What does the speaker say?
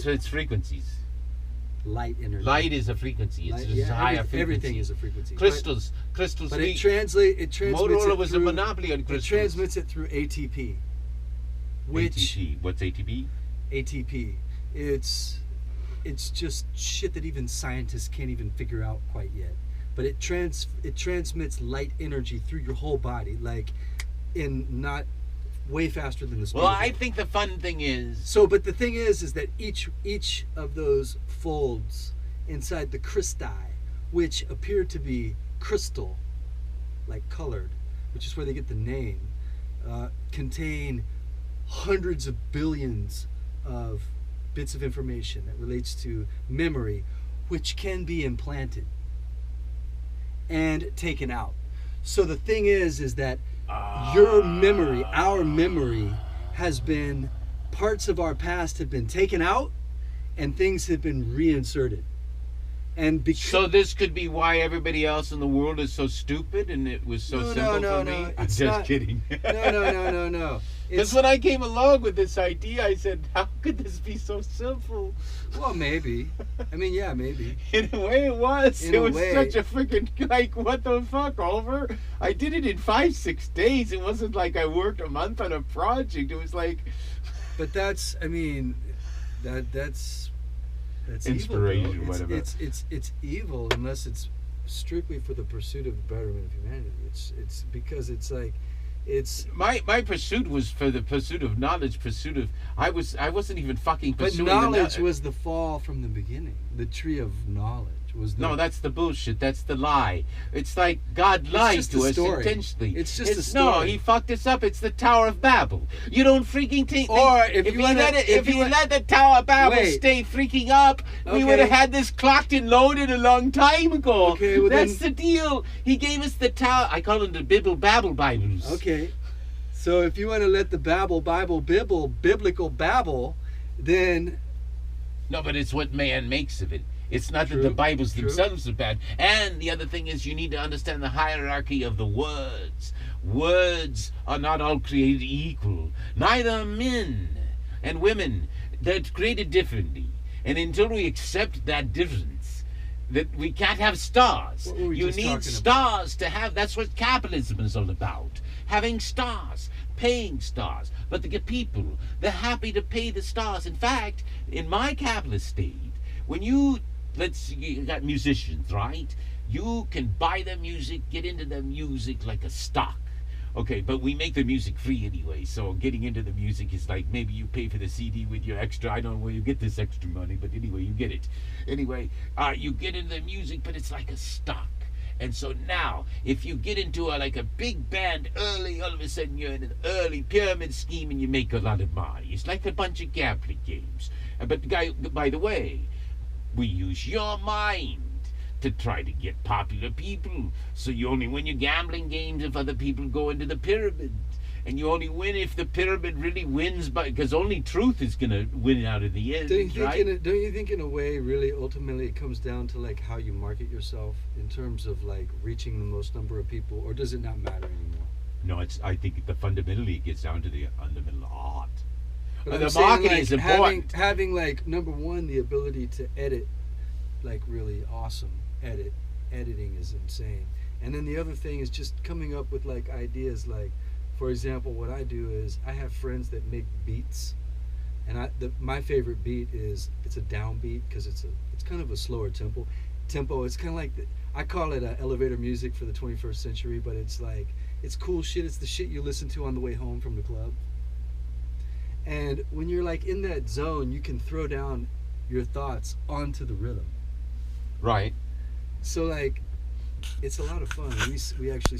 So it's frequencies. Light energy. Light is a frequency. It's just a higher frequency. Everything is a frequency. Crystals. But it transmits Motorola it was through, a monopoly on crystals. It transmits it through ATP. Which ATP. What's ATP? ATP. It's just shit that even scientists can't even figure out quite yet. But it transmits light energy through your whole body, like in not way faster than the speed. Well, I think the fun thing is. So, but the thing is that each of those folds inside the cristae, which appear to be crystal, like colored, which is where they get the name, contain hundreds of billions of bits of information that relates to memory, which can be implanted and taken out. So the thing is that your memory, our memory, has been, parts of our past have been taken out and things have been reinserted. And so this could be why everybody else in the world is so stupid and it was so simple for me? I'm just kidding. No. Because when I came along with this idea, I said, how could this be so simple? Well, maybe. I mean, yeah, maybe. In a way it was. It was such a freaking, like, what the fuck, Oliver? I did it in 5-6 days. It wasn't like I worked a month on a project. It was like... But that's, I mean, that's inspiration, evil, whatever. It's evil unless it's strictly for the pursuit of the betterment of humanity. It's because it's like... My pursuit was for the pursuit of knowledge, I wasn't even fucking pursuing. But knowledge was the fall from the beginning. The tree of knowledge was the... No, that's the bullshit. That's the lie. It's like God lied to us intentionally. It's just a story. No, he fucked us up. It's the Tower of Babel. You don't freaking think. Or if you let the Tower of Babel stay freaking up, we would have had this clocked and loaded a long time ago. Okay, well that's the deal. He gave us the Tower. I call them the Babel Bibles. Okay. So if you want to let the biblical babble, then... No, but it's what man makes of it. It's not that the Bibles themselves are bad. And the other thing is you need to understand the hierarchy of the words. Words are not all created equal. Neither men and women. They're created differently. And until we accept that difference, that we can't have stars. You need stars to have... That's what capitalism is all about. Having stars. Paying stars. But the people, they're happy to pay the stars. In fact, in my capitalist state, when you got musicians, right? You can buy their music, get into their music like a stock. Okay, but we make the music free anyway, so getting into the music is like maybe you pay for the CD with your extra, I don't know where you get this extra money, but anyway, you get it. Anyway, you get into the music, but it's like a stock. And so now, if you get into like a big band early, all of a sudden you're in an early pyramid scheme and you make a lot of money. It's like a bunch of gambling games. But by the way, we use your mind to try to get popular people. So you only win your gambling games if other people go into the pyramid. And you only win if the pyramid really wins, because only truth is going to win out of the end. Don't you think in a way, really, ultimately, it comes down to like how you market yourself in terms of like reaching the most number of people, or does it not matter anymore? No, I think fundamentally it gets down to the fundamental art. But the marketing is important. Having like, number one, the ability to edit, like really awesome editing is insane. And then the other thing is just coming up with like ideas like, for example, what I do is I have friends that make beats, and my favorite beat is, it's a downbeat because it's kind of a slower tempo. It's kind of like I call it elevator music for the 21st century, but it's like, it's cool shit. It's the shit you listen to on the way home from the club. And when you're like in that zone, you can throw down your thoughts onto the rhythm. Right. So like, it's a lot of fun. We actually